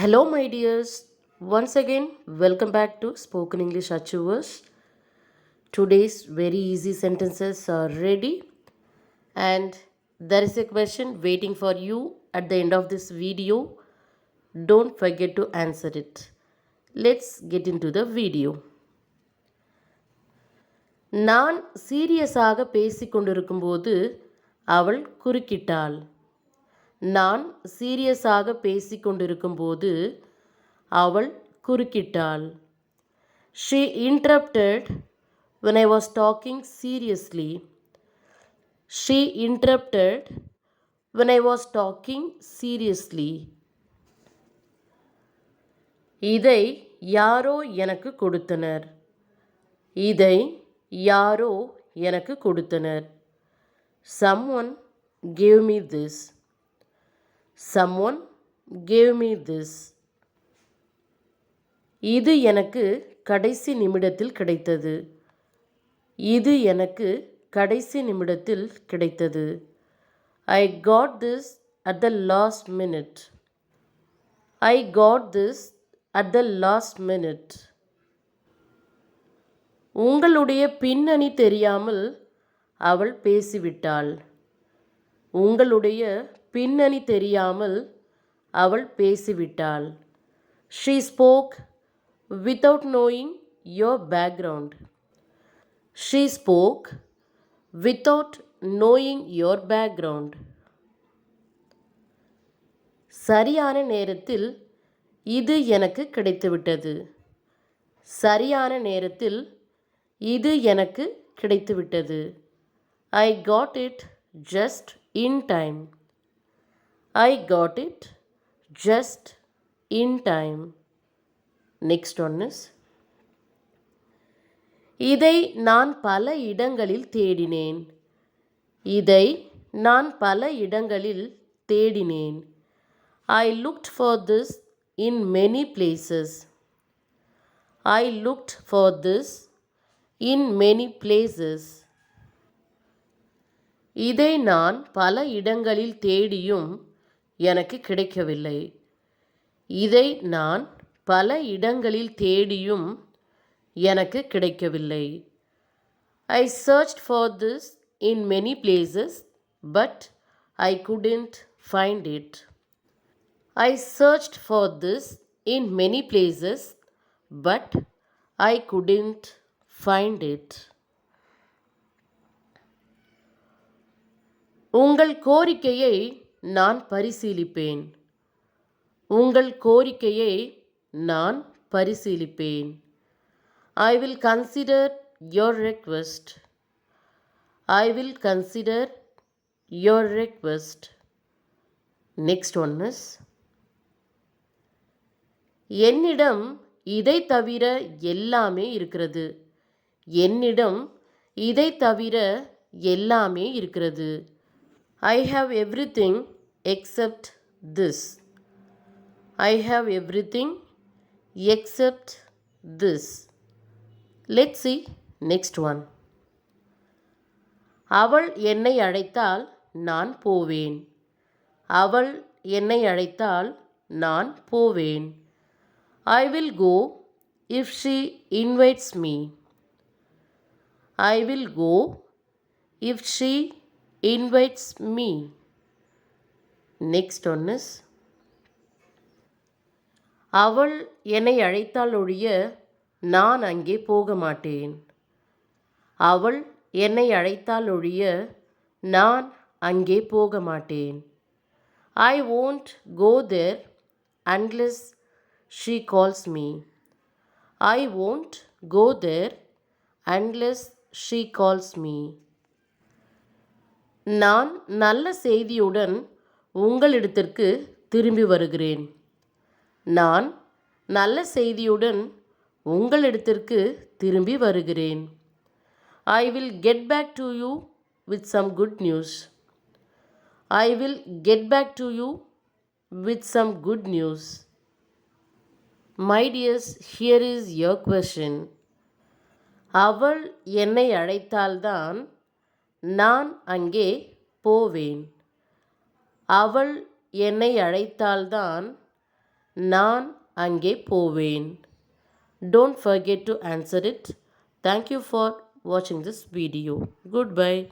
Hello, my dears. Once again, welcome back to Spoken English Achievers. Today's very easy sentences are ready, and there is a question waiting for you at the end of this video. Don't forget to answer it. Let's get into the video. நான் சீரியஸாக பேசிக்கொண்டிருக்கும்போது அவள் குறுக்கிட்டாள். நான் சீரியஸாக பேசிக்கொண்டிருக்கும்போது அவள் குறுக்கிட்டாள். She interrupted when I was talking seriously. She interrupted when I was talking seriously. இதை யாரோ எனக்கு கொடுத்தனர். இதை யாரோ எனக்கு கொடுத்தனர். Someone gave me this. Someone gave me this. இது எனக்கு கடைசி நிமிடத்தில் கிடைத்தது. இது எனக்கு கடைசி நிமிடத்தில் கிடைத்தது. I got this at the last minute. I got this at the last minute. உங்களுடைய பின்னணி தெரியாமல் அவள் பேசிவிட்டாள். உங்களுடைய பின்னணி தெரியாமல் அவள் பேசிவிட்டாள். She spoke without knowing your background. She spoke without knowing your background. சரியான நேரத்தில் இது எனக்கு கிடைத்துவிட்டது. சரியான நேரத்தில் இது எனக்கு கிடைத்துவிட்டது. I got it just in time. I got it just in time. Next one is, இதை நான் பல இடங்களில் தேடினேன். இதை நான் பல இடங்களில் தேடினேன். I looked for this in many places. I looked for this in many places. இதை நான் பல இடங்களில் தேடியும் எனக்கு கிடைக்கவில்லை. இதை நான் பல இடங்களில் தேடியும் எனக்கு கிடைக்கவில்லை. I searched for this in many places, but I couldn't find it. I searched for this in many places, but I couldn't find it. உங்கள் கோரிக்கையை நான் பரிசீலிப்பேன். உங்கள் கோரிக்கையை நான் பரிசீலிப்பேன். I will consider your request. I will consider your request. Next one is, என்னிடம் இதை தவிர எல்லாமே இருக்கிறது. என்னிடம் இதை தவிர எல்லாமே இருக்கிறது. I have everything except this. I have everything except this. Let's see next one. அவள் என்னை அழைத்தால் நான் போவேன். அவள் என்னை அழைத்தால் நான் போவேன். I will go if she invites me. I will go if she invites me. Next one is, அவள் என்னை அழைத்தால் ஒழிய நான் அங்கே போக மாட்டேன். அவள் என்னை அழைத்தால் ஒழிய நான் அங்கே போக மாட்டேன். I won't go there unless she calls me. I won't go there unless she calls me. நான் நல்ல செய்தியுடன் உங்களிடத்திற்கு திரும்பி வருகிறேன். நான் நல்ல செய்தியுடன் உங்களிடத்திற்கு திரும்பி வருகிறேன். I will get back to you with some good news. I will get back to you with some good news. My dears, here is your question. அவள் என்னை அழைத்தால்தான் நான் அங்கே போவேன். அவள் என்னை அழைத்தால்தான் நான் அங்கே போவேன். Don't forget to answer it. Thank you for watching this video. Goodbye.